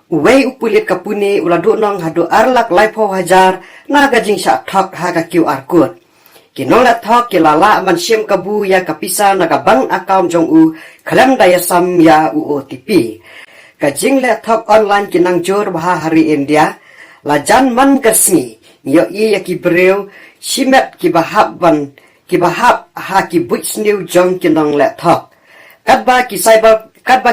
Uwei upulit kapuni uladu nong hadu arlak laipo hajar na gajing sya thok haga QR code. Kinong la thok kilala man siem kabu ya kapisa naga bank account jong u kalam daya sam ya OTP. Gajing le thok online kinang jor baha hari India la jan man gasni yo i ya ki breu simet ki bahab ha ki buits new jong kinong le thok. Kadba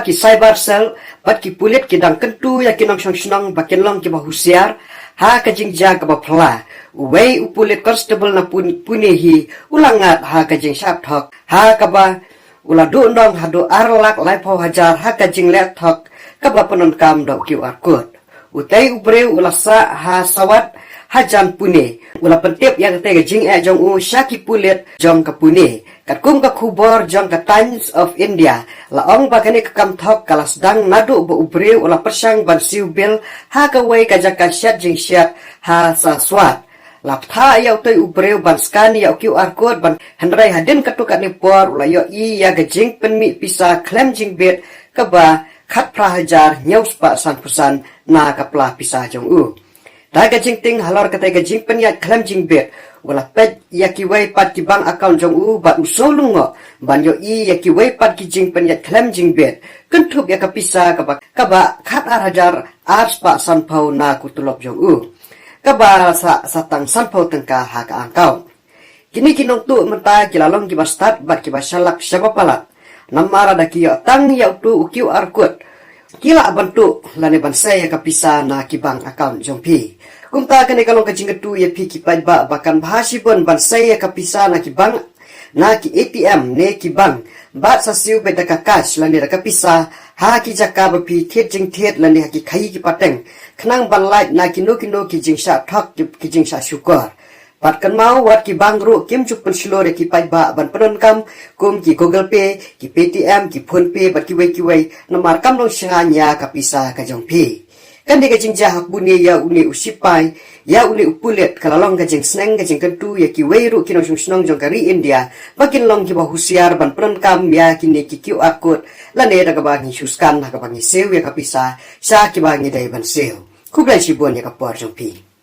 ki cyber cell bat ki pulit ki dang kentu ya kinong song bakin long ki bahusiar ha kajing ja ka bapla wei upulit constable na punehi ulangat ha kajing sap thok ha ka ba uladu ndong hadu arlak laipo hajar ha kajing le thok ka ba penon kam do QR code utai ubre ulasa ha sawat hajan pune ula pentip yang te gajing jong u syaki pulit jong ka pune katkum ka khubor jong ka Times of India laong bakani ka kam thok kala sedang nadu bo ubre ula persang ban siu bil ha ka wei ka jaka syat jing syat ha sa swat laptha ya utoi ubre ban scan ya QR code ban handrai hadin katukat ni por ula yo i ya gajing penmi pisa klem jing bet ka ba khat pra hajar nyaus pa san pusan na kapla pisa jong u daga jing ting halor kata gajing penyat klem jing bet wala pet yaki wei pat ki bank account jong u ba usolungo ban yo i yaki wei pat ki jing penyat klem jing bet kentup ya kapisa kaba khat ar hajar ars pa san pau na kutulop jong u kaba satang san pau tengka ha ka angkau kini kinong tu menta kilalong ki bastat bat ki basalak syaba palat namara da ki tang ya tu QR code kila bantu lane bansai kapisa na ki bank account jong pi kumta kane kalong kajing ketu ya pi ki pai ba bakan bahasi pun bansai kapisa na ki bank na ki ATM ne ki bank bat sa siu be da cash lane da kapisa ha ki jaka ba pi thet jing thet lane ha ki khai ki pateng khnang ban light na ki no ki jing sha thak ki jing sha syukur pat kan mau wat ki bang ru kim chuk pen slore ki pai ba ban penon kam kum ki Google Pay ki Paytm ki Phone Pay bat ki wei nomor kam long singanya kapisa ka jong pi kan de gajing jahak buni ya uni usipai ya uni upulet kalalong gajing sneng gajing kentu ya ki wei ru kinong snong jong kari India bakin long ki bahusiar ban penon kam ya kini ki QR code lane da ka bangi suskan ha ka bangi sew ya kapisa sa ki bangi dai ban sew kublai sibon ya ka por jong pi